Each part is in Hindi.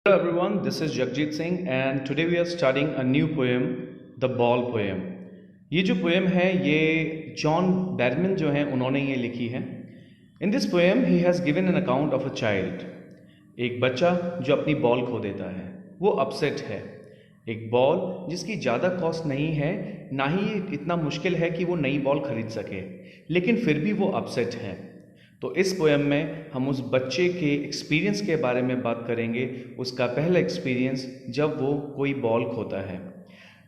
Hello everyone, this is Jagjit Singh and today we are studying a new poem, The Ball Poem. ये जो पोएम है ये जॉन बैरमन जो हैं उन्होंने ये लिखी है. In this poem he has given an account of a child. एक बच्चा जो अपनी बॉल खो देता है, वो अपसेट है. एक बॉल जिसकी ज़्यादा कॉस्ट नहीं है, ना ही इतना मुश्किल है कि वो नई बॉल खरीद सके, लेकिन फिर भी वो अपसेट है. तो इस पोएम में हम उस बच्चे के एक्सपीरियंस के बारे में बात करेंगे, उसका पहला एक्सपीरियंस जब वो कोई बॉल खोता है.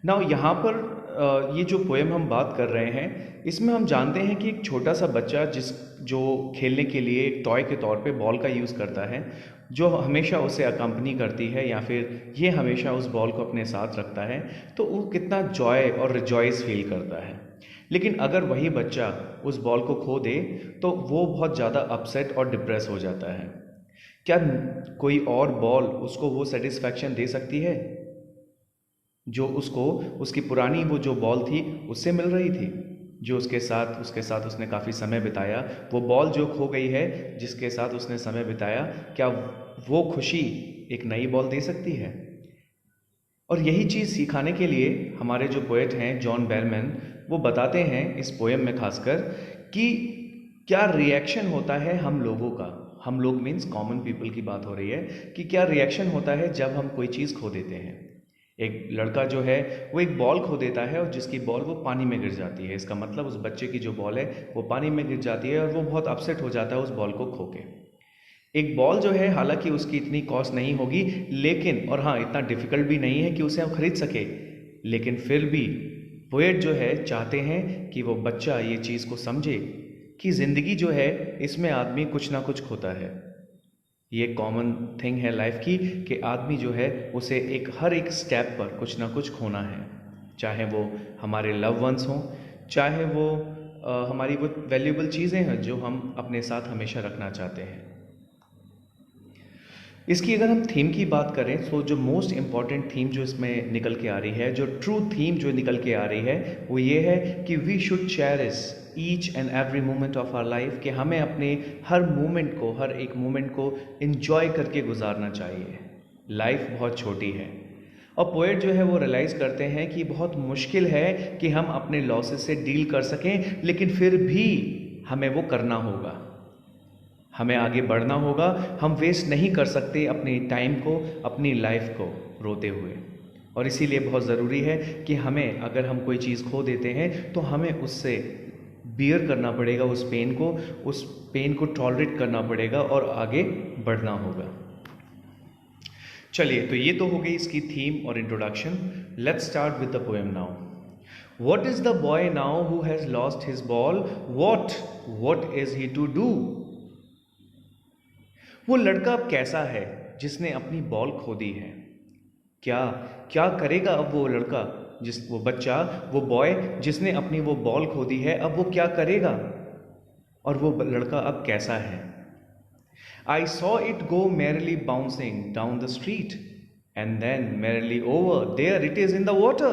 नाउ यहाँ पर ये जो पोएम हम बात कर रहे हैं, इसमें हम जानते हैं कि एक छोटा सा बच्चा जो खेलने के लिए एक टॉय के तौर पे बॉल का यूज़ करता है, जो हमेशा उसे अकम्पनी करती है या फिर ये हमेशा उस बॉल को अपने साथ रखता है, तो वो कितना जॉय और रिजॉइस फील करता है. लेकिन अगर वही बच्चा उस बॉल को खो दे तो वो बहुत ज़्यादा अपसेट और डिप्रेस हो जाता है. क्या कोई और बॉल उसको वो सेटिस्फैक्शन दे सकती है जो उसको उसकी पुरानी वो जो बॉल थी उससे मिल रही थी, जो उसके साथ उसने काफ़ी समय बिताया. वो बॉल जो खो गई है जिसके साथ उसने समय बिताया, क्या वो खुशी एक नई बॉल दे सकती है? और यही चीज़ सिखाने के लिए हमारे जो पोएट हैं जॉन बैरमन, वो बताते हैं इस पोएम में खासकर कि क्या रिएक्शन होता है हम लोगों का. हम लोग मीन्स कॉमन पीपल की बात हो रही है कि क्या रिएक्शन होता है जब हम कोई चीज़ खो देते हैं. एक लड़का जो है वो एक बॉल खो देता है और जिसकी बॉल वो पानी में गिर जाती है. इसका मतलब उस बच्चे की जो बॉल है वो पानी में गिर जाती है और वो बहुत अपसेट हो जाता है उस बॉल को खो के. एक बॉल जो है हालांकि उसकी इतनी कॉस्ट नहीं होगी, लेकिन और हाँ इतना डिफ़िकल्ट भी नहीं है कि उसे हम खरीद सके, लेकिन फिर भी पोएट जो है चाहते हैं कि वो बच्चा ये चीज़ को समझे कि ज़िंदगी जो है इसमें आदमी कुछ ना कुछ खोता है. ये कॉमन थिंग है लाइफ की कि आदमी जो है उसे हर एक स्टेप पर कुछ ना कुछ खोना है, चाहे वो हमारे लव वंस हों, चाहे वो हमारी वो वैल्यूएबल चीज़ें हैं जो हम अपने साथ हमेशा रखना चाहते हैं. इसकी अगर हम थीम की बात करें तो जो मोस्ट इम्पॉर्टेंट थीम जो इसमें निकल के आ रही है, जो ट्रू थीम जो निकल के आ रही है, वो ये है कि we should cherish each and every moment of our life. कि हमें अपने हर एक मोमेंट को इन्जॉय करके गुजारना चाहिए. लाइफ बहुत छोटी है और पोएट जो है वो रियलाइज़ करते हैं कि बहुत मुश्किल है कि हम अपने लॉसेस से डील कर सकें, लेकिन फिर भी हमें वो करना होगा, हमें आगे बढ़ना होगा. हम वेस्ट नहीं कर सकते अपने टाइम को, अपनी लाइफ को रोते हुए. और इसीलिए बहुत ज़रूरी है कि हमें अगर हम कोई चीज़ खो देते हैं तो हमें उससे बियर करना पड़ेगा, उस पेन को टॉलरेट करना पड़ेगा और आगे बढ़ना होगा. चलिए, तो ये तो हो गई इसकी थीम और introduction. Let's start with the poem now. What is the boy now who has lost his ball? What is he to do? वो लड़का अब कैसा है जिसने अपनी बॉल खो दी है? क्या क्या करेगा अब वो लड़का, वो बच्चा, वो बॉय जिसने अपनी वो बॉल खो दी है, अब वो क्या करेगा? और वो लड़का अब कैसा है? I saw it go merrily bouncing down the street and then merrily over there it is in the water.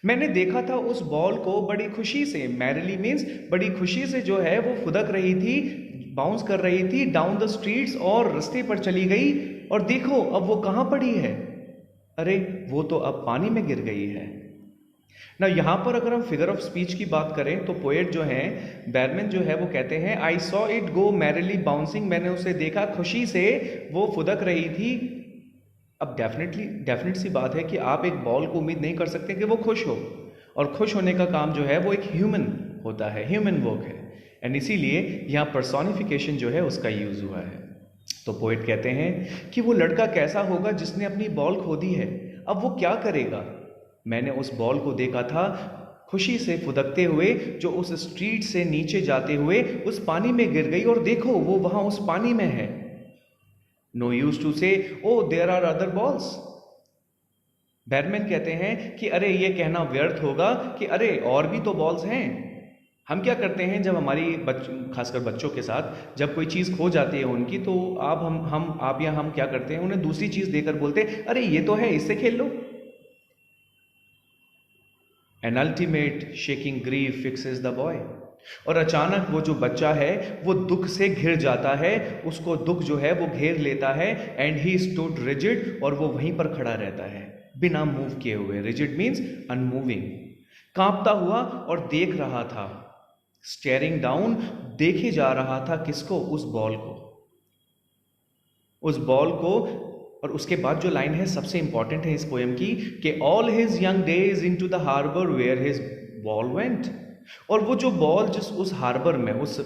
मैंने देखा था उस बॉल को बड़ी खुशी से, मैरिली मीन्स बड़ी खुशी से जो है वो फुदक रही थी, बाउंस कर रही थी डाउन द स्ट्रीट्स, और रास्ते पर चली गई, और देखो अब वो कहाँ पड़ी है, अरे वो तो अब पानी में गिर गई है ना. यहाँ पर अगर हम फिगर ऑफ स्पीच की बात करें तो पोएट जो है बैरमन जो है वो कहते हैं I saw it go merrily bouncing, मैंने उसे देखा खुशी से वो फुदक रही थी. अब डेफिनेट सी बात है कि आप एक बॉल को उम्मीद नहीं कर सकते कि वो खुश हो, और खुश होने का काम जो है वो एक ह्यूमन होता है, ह्यूमन वर्क है. एंड इसीलिए यहाँ पर्सोनिफिकेशन जो है उसका यूज हुआ है. तो पोएट कहते हैं कि वो लड़का कैसा होगा जिसने अपनी बॉल खो दी है, अब वो क्या करेगा? मैंने उस बॉल को देखा था खुशी से फुदकते हुए, जो उस स्ट्रीट से नीचे जाते हुए उस पानी में गिर गई, और देखो वो वहां उस पानी में है. No use to say O there are other balls. Berryman कहते हैं कि अरे ये कहना व्यर्थ होगा कि अरे और भी तो बॉल्स हैं. हम क्या करते हैं जब खासकर बच्चों के साथ जब कोई चीज़ खो जाती है उनकी, तो आप या हम क्या करते हैं, उन्हें दूसरी चीज़ देकर बोलते हैं अरे ये तो है, इससे खेल लो. An ultimate shaking grief fixes the boy. और अचानक वो जो बच्चा है वो दुख से घिर जाता है, उसको दुख जो है वो घेर लेता है, एंड ही स्टूड रिजिड, और वो वहीं पर खड़ा रहता है बिना मूव किए हुए। रिजिड मीन्स अनमूविंग, कांपता हुआ और देख रहा था, स्टेयरिंग डाउन, देखे जा रहा था किसको? उस बॉल को, उस बॉल को। और उसके बाद जो लाइन है सबसे इंपॉर्टेंट है इस पोएम की, कि all his young days into the harbour where his ball went. और वो जो बॉल जिस उस हार्बर में, उस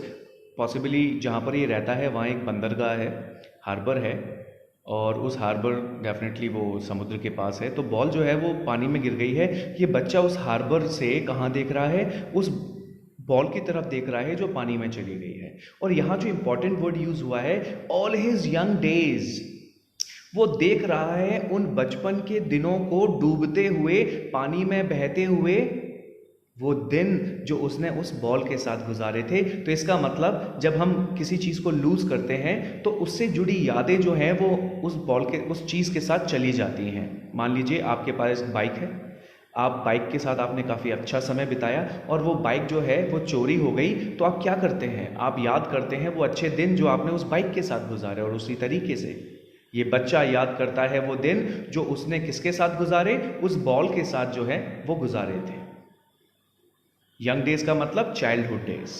पॉसिबली जहाँ पर ये रहता है वहाँ एक बंदरगाह है, हार्बर है, और उस हार्बर डेफिनेटली वो समुद्र के पास है, तो बॉल जो है वो पानी में गिर गई है। ये बच्चा उस हार्बर से कहाँ देख रहा है? उस बॉल की तरफ देख रहा है जो पानी में चली गई है। और यहाँ जो इंपॉर्टेंट वर्ड यूज हुआ है, ऑल हिज यंग डेज, वो देख रहा है उन बचपन के दिनों को डूबते हुए, पानी में बहते हुए, वो दिन जो उसने उस बॉल के साथ गुजारे थे। तो इसका मतलब जब हम किसी चीज़ को लूज़ करते हैं तो उससे जुड़ी यादें जो हैं वो उस बॉल के, उस चीज़ के साथ चली जाती हैं। मान लीजिए आपके पास बाइक है, आप बाइक के साथ आपने काफ़ी अच्छा समय बिताया और वो बाइक जो है वो चोरी हो गई, तो आप क्या करते हैं? आप याद करते हैं वो अच्छे दिन जो आपने उस बाइक के साथ गुजारे। और उसी तरीके से ये बच्चा याद करता है वो दिन जो उसने किसके साथ गुजारे? उस बॉल के साथ जो है वो गुजारे थे। यंग डेज का मतलब childhood days.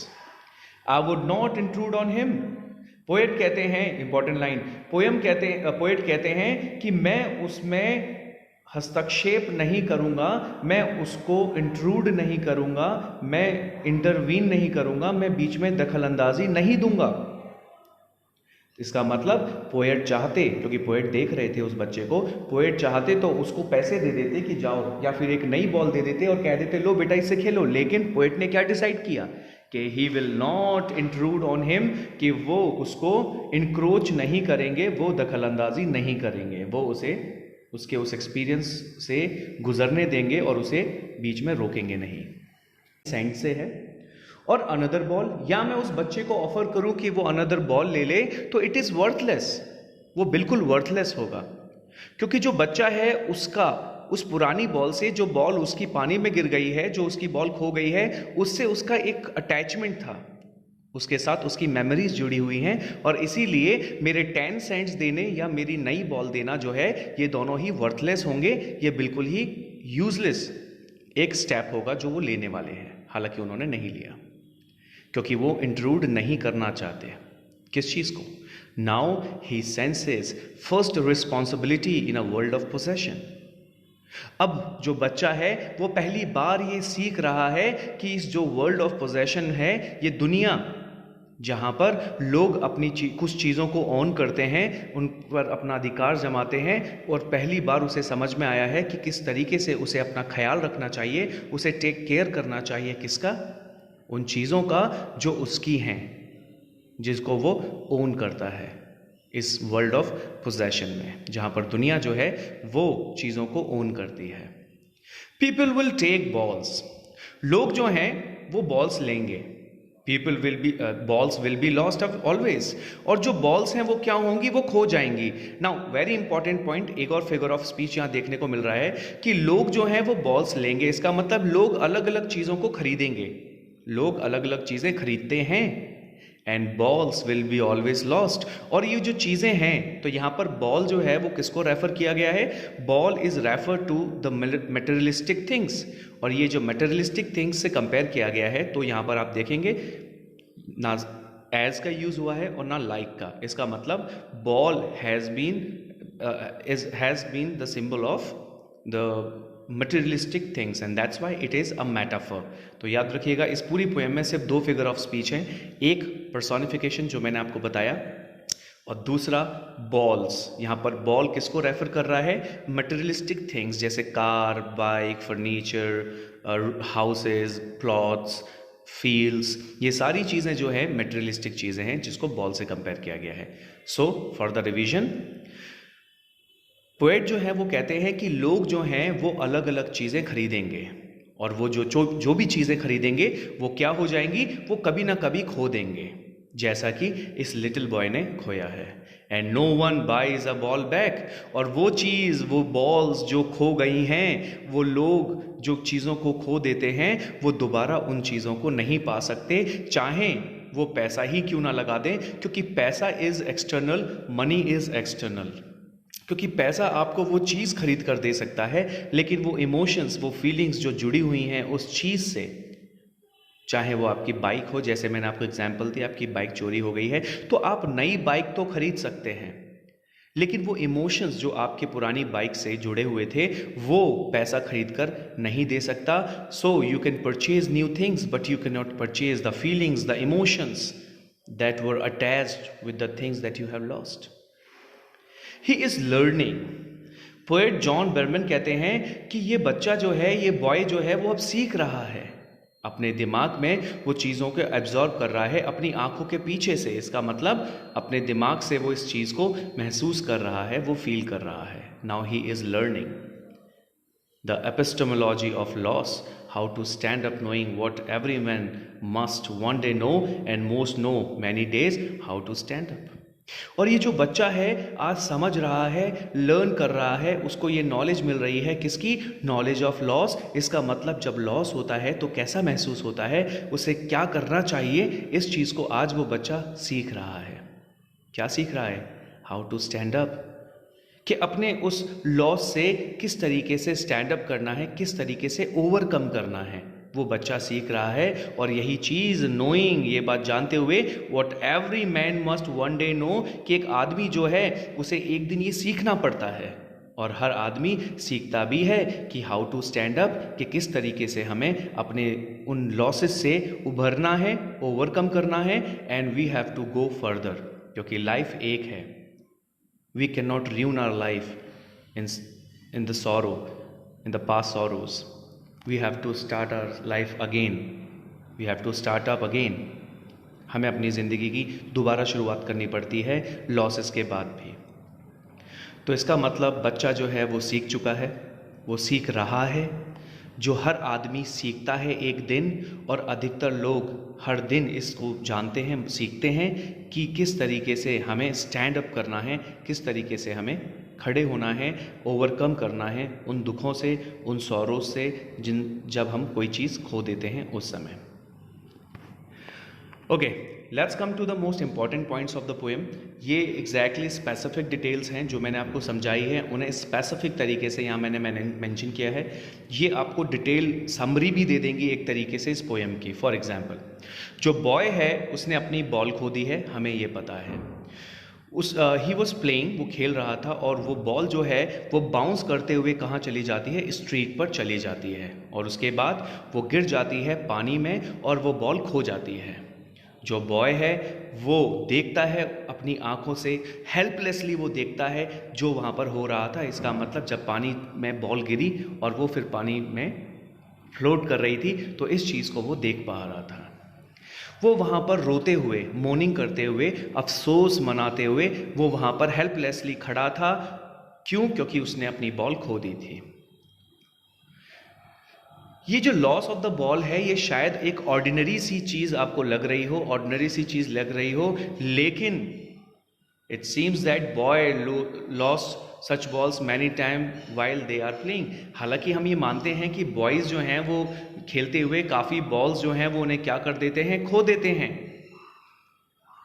I would not intrude on him. Poet कहते हैं, इंपॉर्टेंट लाइन, पोएट कहते हैं कि मैं उसमें हस्तक्षेप नहीं करूंगा, मैं उसको इंट्रूड नहीं करूंगा, मैं इंटरवीन नहीं करूंगा, मैं बीच में दखलंदाजी नहीं दूंगा। इसका मतलब पोएट चाहते, क्योंकि पोएट देख रहे थे उस बच्चे को, पोएट चाहते तो उसको पैसे दे देते कि जाओ, या फिर एक नई बॉल दे देते और कह देते लो बेटा इससे खेलो। लेकिन पोएट ने क्या डिसाइड किया कि he will not intrude on him, कि वो उसको इंक्रोच नहीं करेंगे, वो दखलंदाजी नहीं करेंगे, वो उसे उसके उस एक्सपीरियंस से गुजरने देंगे और उसे बीच में रोकेंगे नहीं। सेंट से है। और अनदर बॉल, या मैं उस बच्चे को ऑफर करूं कि वो अनदर बॉल ले ले, तो इट इज वर्थलेस, वो बिल्कुल वर्थलेस होगा। क्योंकि जो बच्चा है उसका उस पुरानी बॉल से, जो बॉल उसकी पानी में गिर गई है, जो उसकी बॉल खो गई है, उससे उसका एक अटैचमेंट था, उसके साथ उसकी मेमोरीज जुड़ी हुई हैं। और इसीलिए मेरे 10 सेंट्स देने या मेरी नई बॉल देना जो है, ये दोनों ही वर्थलेस होंगे, ये बिल्कुल ही यूजलेस एक स्टेप होगा जो वो लेने वाले हैं। हालांकि उन्होंने नहीं लिया, क्योंकि वो इंट्रूड नहीं करना चाहते। किस चीज को? Now he senses first responsibility in a world of possession. अब जो बच्चा है वो पहली बार ये सीख रहा है कि इस जो वर्ल्ड ऑफ पोसेशन है, ये दुनिया जहाँ पर लोग अपनी कुछ चीज़ों को ऑन करते हैं, उन पर अपना अधिकार जमाते हैं, और पहली बार उसे समझ में आया है कि किस तरीके से उसे अपना ख्याल रखना चाहिए, उसे टेक केयर करना चाहिए। किसका? उन चीज़ों का जो उसकी हैं, जिसको वो ओन करता है इस वर्ल्ड ऑफ पोजेशन में, जहाँ पर दुनिया जो है वो चीज़ों को ओन करती है। पीपल विल टेक बॉल्स, लोग जो हैं वो बॉल्स लेंगे। People will be balls will be lost always, और जो बॉल्स हैं वो क्या होंगी? वो खो जाएंगी। नाउ वेरी इंपॉर्टेंट पॉइंट, एक और फिगर ऑफ स्पीच यहाँ देखने को मिल रहा है कि लोग जो हैं वो बॉल्स लेंगे। इसका मतलब लोग अलग अलग चीज़ों को खरीदेंगे, लोग अलग अलग चीज़ें खरीदते हैं, and balls will be always lost. और ये जो चीज़ें हैं, तो यहाँ पर बॉल जो है वो किसको रेफर किया गया है? Ball is refer to the materialistic things, और ये जो मटेरियलिस्टिक थिंग्स से कंपेयर किया गया है, तो यहाँ पर आप देखेंगे ना एज का यूज हुआ है और ना लाइक का। इसका मतलब ball has been the symbol of the materialistic things and that's why it is a metaphor। तो याद रखिएगा इस पूरी पोएम में सिर्फ 2 फिगर ऑफ स्पीच हैं, एक पर्सोनिफिकेशन जो मैंने आपको बताया, और दूसरा बॉल्स। यहाँ पर बॉल किसको रेफर कर रहा है? मटेरियलिस्टिक थिंग्स, जैसे car, bike, furniture, houses, plots, fields, ये सारी चीज़ें जो है मटेरियलिस्टिक चीज़ें हैं जिसको बॉल से कंपेयर किया गया है। So for the revision, poet जो है वो कहते हैं कि लोग जो हैं वो अलग अलग चीज़ें खरीदेंगे, और वो जो भी चीज़ें खरीदेंगे वो क्या हो जाएंगी? वो कभी ना कभी खो देंगे। जैसा कि इस लिटिल बॉय ने खोया है। And no one buys a ball back, और वो चीज़, वो बॉल्स जो खो गई हैं, वो लोग जो चीज़ों को खो देते हैं वो दोबारा उन चीज़ों को नहीं पा सकते, चाहे वो पैसा ही क्यों ना लगा दें, क्योंकि पैसा is external, money is external. क्योंकि पैसा आपको वो चीज़ खरीद कर दे सकता है, लेकिन वो इमोशंस, वो फीलिंग्स जो जुड़ी हुई हैं उस चीज़ से, चाहे वो आपकी बाइक हो, जैसे मैंने आपको एग्जांपल दी, आपकी बाइक चोरी हो गई है तो आप नई बाइक तो खरीद सकते हैं, लेकिन वो इमोशंस जो आपके पुरानी बाइक से जुड़े हुए थे वो पैसा खरीद कर नहीं दे सकता। So you can purchase new things but you can not purchase the feelings, the emotions that were attached with the things that you have lost. He is learning. Poet John Berryman कहते हैं कि ये बच्चा जो है, ये बॉय जो है, वो अब सीख रहा है, अपने दिमाग में वो चीज़ों को एब्जॉर्ब कर रहा है अपनी आंखों के पीछे से। इसका मतलब अपने दिमाग से वो इस चीज़ को महसूस कर रहा है, वो फील कर रहा है। Now he is learning the epistemology of loss, how to stand up knowing what every man must one day know and most know many days, how to stand up. और ये जो बच्चा है आज समझ रहा है, लर्न कर रहा है, उसको ये नॉलेज मिल रही है, किसकी? Knowledge of loss. इसका मतलब जब लॉस होता है तो कैसा महसूस होता है, उसे क्या करना चाहिए, इस चीज़ को आज वो बच्चा सीख रहा है। क्या सीख रहा है? हाउ टू स्टैंड अप, कि अपने उस लॉस से किस तरीके से स्टैंड अप करना है, किस तरीके से ओवरकम करना है, वो बच्चा सीख रहा है। और यही चीज़ नोइंग, ये बात जानते हुए, what every man must one day know, कि एक आदमी जो है उसे एक दिन ये सीखना पड़ता है, और हर आदमी सीखता भी है कि हाउ टू स्टैंड अप, कि किस तरीके से हमें अपने उन लॉसेस से उभरना है, ओवरकम करना है, and we have to go further, क्योंकि लाइफ एक है। We can not ruin our life in the sorrow, in the past sorrows. We have to start our life again. We have to start up again. हमें अपनी ज़िंदगी की दोबारा शुरुआत करनी पड़ती है लॉसेस के बाद भी। तो इसका मतलब बच्चा जो है वो सीख चुका है, वो सीख रहा है, जो हर आदमी सीखता है एक दिन, और अधिकतर लोग हर दिन इसको जानते हैं, सीखते हैं कि किस तरीके से हमें स्टैंड अप करना है, किस तरीके से हमें खड़े होना है, ओवरकम करना है उन दुखों से, उन सौरों से जब हम कोई चीज़ खो देते हैं उस समय। Okay, let's come to the most important points of the poem. ये एग्जैक्टली स्पेसिफिक डिटेल्स हैं जो मैंने आपको समझाई है, उन्हें स्पेसिफिक तरीके से यहाँ मैंने मेंशन किया है। ये आपको डिटेल समरी भी दे देंगी एक तरीके से इस पोएम की। फॉर एग्जांपल, जो बॉय है उसने अपनी बॉल खो दी है, हमें ये पता है। ही वॉज प्लेइंग, वो खेल रहा था, और वो बॉल जो है वो बाउंस करते हुए कहाँ चली जाती है? स्ट्रीट पर चली जाती है, और उसके बाद वो गिर जाती है पानी में और वो बॉल खो जाती है। जो बॉय है वो देखता है अपनी आंखों से, हेल्पलेसली वो देखता है जो वहाँ पर हो रहा था। इसका मतलब जब पानी में बॉल गिरी और वो फिर पानी में फ्लोट कर रही थी, तो इस चीज़ को वो देख पा रहा था। वो वहाँ पर रोते हुए, मोर्निंग करते हुए, अफसोस मनाते हुए वो वहाँ पर हेल्पलेसली खड़ा था। क्यों? क्योंकि उसने अपनी बॉल खो दी थी। ये जो लॉस ऑफ द बॉल है, ये शायद एक ऑर्डिनरी सी चीज़ आपको लग रही हो, ऑर्डिनरी सी चीज़ लग रही हो, लेकिन it seems that boy lost such balls many time while they are playing. हालांकि हम ये मानते हैं कि बॉयज़ जो हैं वो खेलते हुए काफ़ी बॉल्स जो हैं वो उन्हें क्या कर देते हैं? खो देते हैं।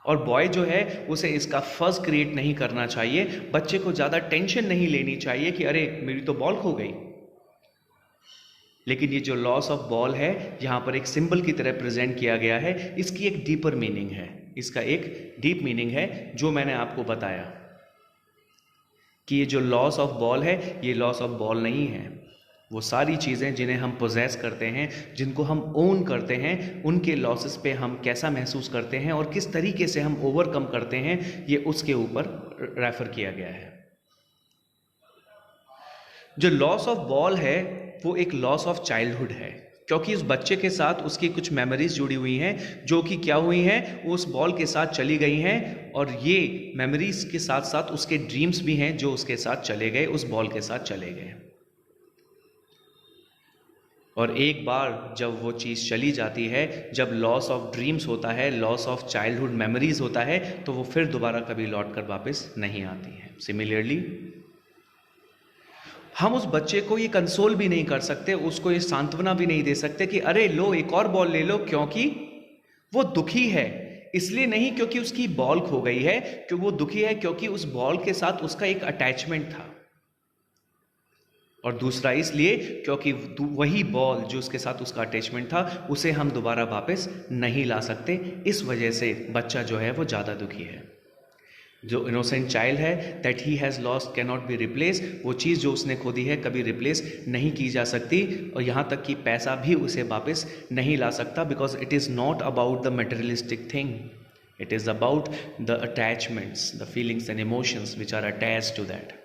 और बॉय जो है उसे इसका फर्ज क्रिएट नहीं करना चाहिए, बच्चे को ज़्यादा टेंशन नहीं लेनी चाहिए कि अरे मेरी तो बॉल खो गई। लेकिन ये जो लॉस ऑफ बॉल है यहाँ पर एक सिंबल की तरह प्रेजेंट किया गया है, इसकी एक डीपर मीनिंग है, इसका एक डीप मीनिंग है जो मैंने आपको बताया कि ये जो लॉस ऑफ बॉल है ये लॉस ऑफ बॉल नहीं है। वो सारी चीज़ें जिन्हें हम पोजेस करते हैं, जिनको हम ओन करते हैं, उनके लॉसेस पे हम कैसा महसूस करते हैं और किस तरीके से हम ओवरकम करते हैं, ये उसके ऊपर रेफर किया गया है। जो लॉस ऑफ बॉल है वो एक लॉस ऑफ चाइल्डहुड है, क्योंकि उस बच्चे के साथ उसकी कुछ मेमोरीज जुड़ी हुई हैं जो कि क्या हुई हैं, उस बॉल के साथ चली गई हैं, और ये मेमोरीज के साथ साथ उसके ड्रीम्स भी हैं जो उसके साथ चले गए, उस बॉल के साथ चले गए। और एक बार जब वो चीज़ चली जाती है, जब लॉस ऑफ ड्रीम्स होता है, लॉस ऑफ चाइल्डहुड मेमोरीज होता है, तो वो फिर दोबारा कभी लौट कर वापस नहीं आती है। सिमिलरली हम उस बच्चे को ये कंसोल भी नहीं कर सकते, उसको ये सांत्वना भी नहीं दे सकते कि अरे लो एक और बॉल ले लो, क्योंकि वो दुखी है। इसलिए नहीं क्योंकि उसकी बॉल खो गई है, क्योंकि वो दुखी है क्योंकि उस बॉल के साथ उसका एक अटैचमेंट था। और दूसरा इसलिए क्योंकि वही बॉल जो उसके साथ उसका अटैचमेंट था, उसे हम दोबारा वापस नहीं ला सकते। इस वजह से बच्चा जो है वो ज़्यादा दुखी है। जो इनोसेंट चाइल्ड है, that he has lost can not be replace, वो चीज़ जो उसने खो दी है कभी रिप्लेस नहीं की जा सकती, और यहाँ तक कि पैसा भी उसे वापस नहीं ला सकता, because it is not about the materialistic thing, it is about the attachments, the feelings and emotions which are attached to that.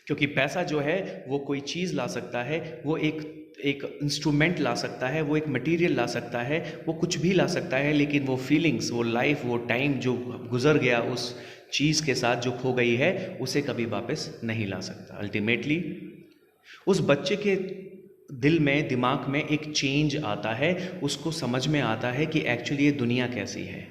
क्योंकि पैसा जो है वो कोई चीज़ ला सकता है, वो एक इंस्ट्रूमेंट ला सकता है, वो एक मटेरियल ला सकता है, वो कुछ भी ला सकता है, लेकिन वो फीलिंग्स, वो लाइफ, वो टाइम जो गुजर गया उस चीज़ के साथ, जो खो गई है, उसे कभी वापस नहीं ला सकता। अल्टीमेटली उस बच्चे के दिल में, दिमाग में एक चेंज आता है, उसको समझ में आता है कि एक्चुअली ये दुनिया कैसी है।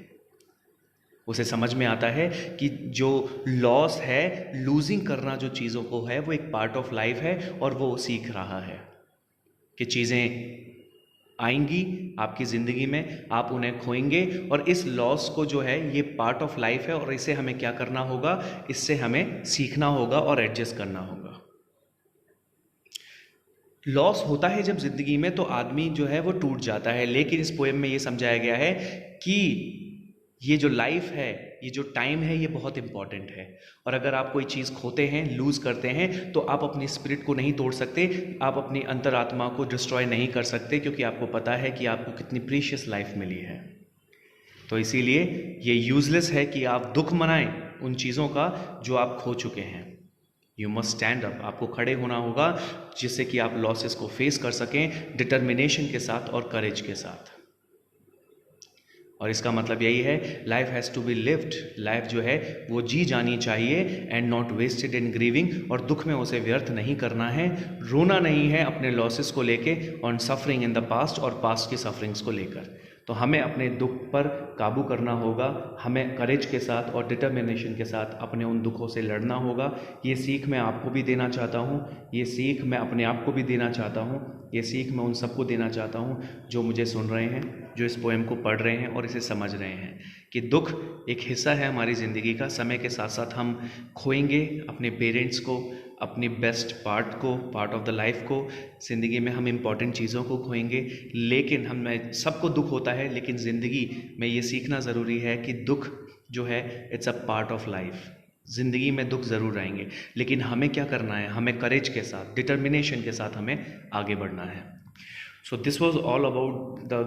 उसे समझ में आता है कि जो लॉस है, लूजिंग करना जो चीज़ों को है, वो एक पार्ट ऑफ लाइफ है, और वो सीख रहा है कि चीज़ें आएंगी आपकी ज़िंदगी में, आप उन्हें खोएंगे, और इस लॉस को जो है ये पार्ट ऑफ लाइफ है, और इसे हमें क्या करना होगा, इससे हमें सीखना होगा और एडजस्ट करना होगा। लॉस होता है जब ज़िंदगी में, तो आदमी जो है वो टूट जाता है, लेकिन इस पोएम में ये समझाया गया है कि ये जो लाइफ है, ये जो टाइम है, ये बहुत इंपॉर्टेंट है, और अगर आप कोई चीज़ खोते हैं, लूज़ करते हैं, तो आप अपनी स्पिरिट को नहीं तोड़ सकते, आप अपनी अंतरात्मा को डिस्ट्रॉय नहीं कर सकते, क्योंकि आपको पता है कि आपको कितनी प्रीशियस लाइफ मिली है। तो इसीलिए ये यूजलेस है कि आप दुख मनाएं उन चीज़ों का जो आप खो चुके हैं। यू मस्ट स्टैंड अप, आपको खड़े होना होगा, जिससे कि आप लॉसेस को फेस कर सकें डिटर्मिनेशन के साथ और करेज के साथ। और इसका मतलब यही है, life has to be lived, life जो है वो जी जानी चाहिए, and not wasted in grieving, और दुख में उसे व्यर्थ नहीं करना है, रोना नहीं है अपने लॉसेस को लेके, on suffering in the past, और पास्ट की सफरिंग्स को लेकर। तो हमें अपने दुख पर काबू करना होगा, हमें करेज के साथ और डिटर्मिनेशन के साथ अपने उन दुखों से लड़ना होगा। ये सीख मैं आपको भी देना चाहता हूँ, ये सीख मैं अपने आप को भी देना चाहता हूँ, ये सीख मैं उन सबको देना चाहता हूँ जो मुझे सुन रहे हैं, जो इस पोएम को पढ़ रहे हैं और इसे समझ रहे हैं, कि दुख एक हिस्सा है हमारी ज़िंदगी का। समय के साथ साथ हम खोएंगे अपने पेरेंट्स को, अपनी बेस्ट पार्ट को, पार्ट ऑफ द लाइफ को, ज़िंदगी में हम इम्पॉर्टेंट चीज़ों को खोएंगे, लेकिन हमें सबको दुख होता है, लेकिन ज़िंदगी में ये सीखना ज़रूरी है कि दुख जो है it's a part of life. ज़िंदगी में दुख ज़रूर आएंगे, लेकिन हमें क्या करना है, हमें करेज के साथ, डिटर्मिनेशन के साथ हमें आगे बढ़ना है। So this was all about the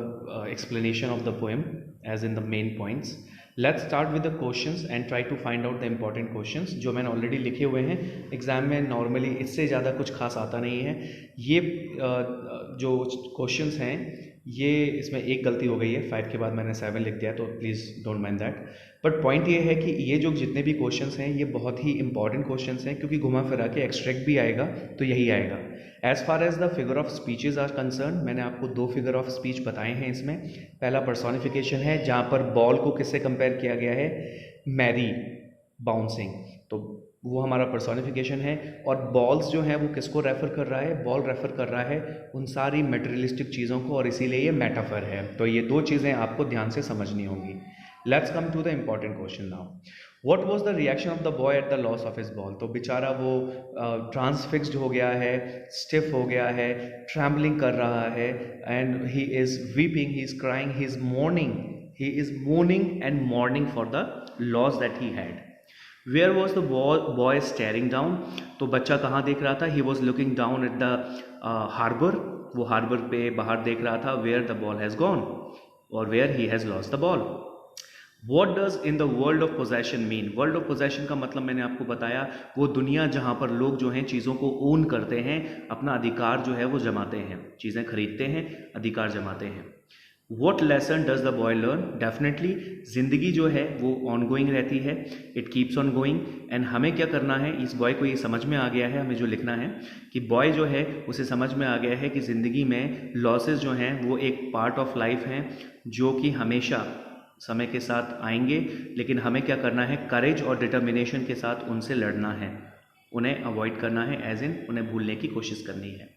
explanation of the poem as in the main points. Let's start with the questions and try to find out the important questions जो मैंने ऑलरेडी लिखे हुए हैं। एग्ज़ाम में नॉर्मली इससे ज़्यादा कुछ खास आता नहीं है। ये जो क्वेश्चंस हैं, ये इसमें एक गलती हो गई है, 5 के बाद मैंने 7 लिख दिया, तो please don't mind that. But point ये है कि ये जो जितने भी क्वेश्चंस हैं, ये बहुत ही इंपॉर्टेंट क्वेश्चंस हैं, क्योंकि घुमा फिरा के एक्सट्रैक्ट भी आएगा तो यही आएगा। As far as the figure of speeches are concern, मैंने आपको 2 फिगर ऑफ स्पीच बताए हैं इसमें। पहला पर्सोनिफिकेशन है, जहाँ पर बॉल को किससे कंपेयर किया गया है, मैरी बाउंसिंग, तो वो हमारा पर्सोनिफिकेशन है। और बॉल्स जो हैं वो किसको रेफ़र कर रहा है, बॉल रेफ़र कर रहा है उन सारी मटेरियलिस्टिक चीज़ों को, और इसीलिए ये मेटाफर है। तो ये 2 चीज़ें आपको ध्यान से समझनी होंगी। Let's come to the important question now. What was the reaction of the boy at the loss of his ball? तो बेचारा वो ट्रांसफिक्स्ड हो गया है, स्टिफ हो गया है, ट्रैम्बलिंग कर रहा है, and he is weeping, he is crying, he is mourning and mourning for the loss that he had. Where was the boy staring down, तो बच्चा कहाँ देख रहा था, he was looking down at the harbour, वो हार्बर पे बाहर देख रहा था, where the ball has gone, और where he has lost the ball. What does in the world of possession mean? World of possession का मतलब मैंने आपको बताया, वो दुनिया जहाँ पर लोग जो हैं चीज़ों को ओन करते हैं, अपना अधिकार जो है वो जमाते हैं, चीज़ें खरीदते हैं, अधिकार जमाते हैं। What lesson does the boy learn? Definitely ज़िंदगी जो है वो ऑन गोइंग रहती है, it keeps on going. And हमें क्या करना है, इस बॉय को ये समझ में आ गया है, हमें जो लिखना है कि बॉय जो है उसे समझ में आ गया है कि ज़िंदगी में लॉसेस जो हैं वो एक पार्ट ऑफ लाइफ हैं, जो कि हमेशा समय के साथ आएंगे, लेकिन हमें क्या करना है, करेज और डिटर्मिनेशन के साथ उनसे लड़ना है, उन्हें अवॉइड करना है, एज इन उन्हें भूलने की कोशिश करनी है।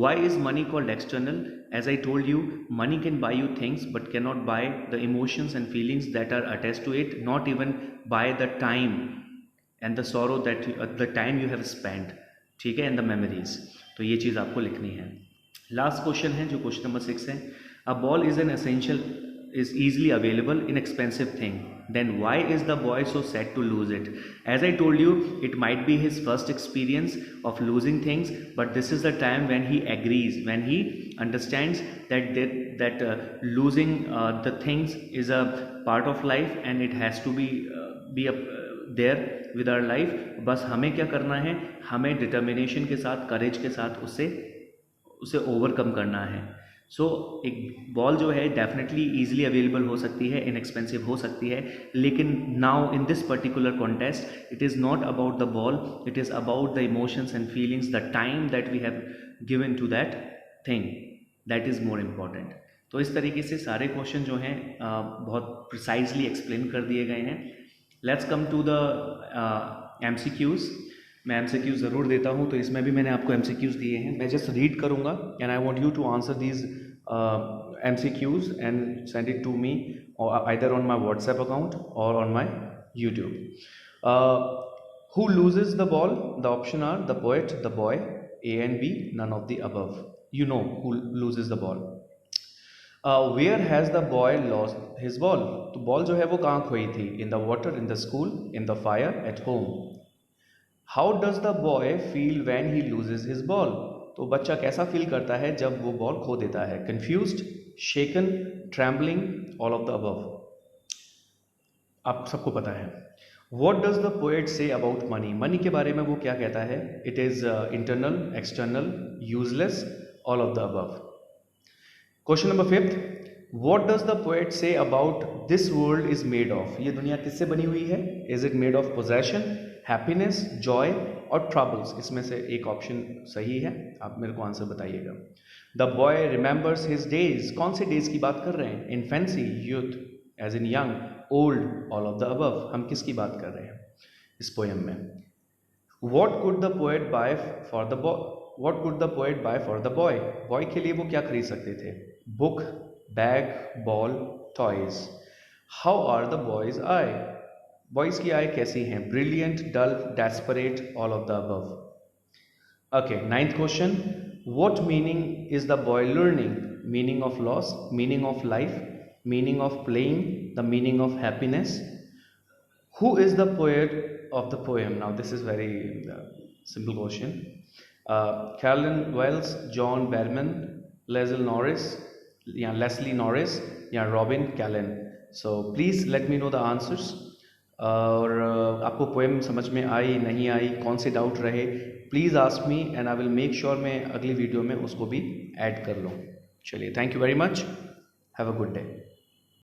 Why is money called external? As I told you, money can buy you things but cannot buy the emotions and feelings that are attached to it, not even buy the time and the sorrow that the time you have spent, ठीक है, and the memories। तो ये चीज़ आपको लिखनी है। लास्ट क्वेश्चन है जो क्वेश्चन नंबर 6 है, a ball is an essential is easily available inexpensive thing, then why is the boy so sad to lose it? As I told you, it might be his first experience of losing things, but this is the time when he agrees, when he understands that losing the things is a part of life and it has to be there with our life। बस हमें क्या करना है, हमें डिटर्मिनेशन के साथ, करेज के साथ उसे ओवरकम करना है। सो एक बॉल जो है डेफिनेटली ईजिली अवेलेबल हो सकती है, इनएक्सपेंसिव हो सकती है, लेकिन now in this particular contest it is not about the ball, it is about the emotions and feelings, the time that we have given to that thing, that is more important. तो इस तरीके से सारे क्वेश्चन जो हैं बहुत प्रिसाइजली एक्सप्लेन कर दिए गए हैं। Let's come to the MCQs। मैं MCQs ज़रूर देता हूँ, तो इसमें भी मैंने आपको MCQs दिए हैं, मैं जस्ट रीड करूँगा and I want you to answer these MCQs and send it to me or either on my WhatsApp account or on my YouTube. Who loses the ball? The option are the poet, the boy, A and B, none of the above. You know who loses the ball. Where has the boy lost his ball? तो बॉल जो है वो कहाँ खोई थी? In the water, in the school, in the fire, at home. How does the boy feel when he loses his ball? तो बच्चा कैसा फील करता है जब वो बॉल खो देता है? Confused, shaken, trembling, all of the above। आप सबको पता है। What does the poet say about money? Money के बारे में वो क्या कहता है? It is internal, external, useless, all of the above। Question number 5, What does the poet say about this world is made of? ये दुनिया किससे बनी हुई है? Is it made of possession, happiness, joy और troubles? इसमें से एक ऑप्शन सही है, आप मेरे को आंसर बताइएगा। The boy remembers his days। कौन से डेज की बात कर रहे हैं? Infancy, youth, as in young, old, all of the above। हम किसकी बात कर रहे हैं इस पोएम में? What could the poet buy for the boy? What could the poet buy for the boy? Boy के लिए वो क्या खरीद सकते थे? Book, bag, ball, toys। How are the boys' eye? Boys की आय कैसी हैं? Brilliant, dull, desperate, all of the above। Okay, 9th question, what meaning is the boy learning? Meaning of loss, meaning of life, meaning of playing, the meaning of happiness। Who is the poet of the poem? Now this is very simple question। Calvin Wells, John Berman, Leslie Norris या Robin Callan। So please let me know the answers। और आपको पोएम समझ में आई, नहीं आई, कौन से डाउट रहे, please ask me and I will make sure मैं अगली वीडियो में उसको भी ऐड कर लूँ। चलिए, thank you very much, have a good day.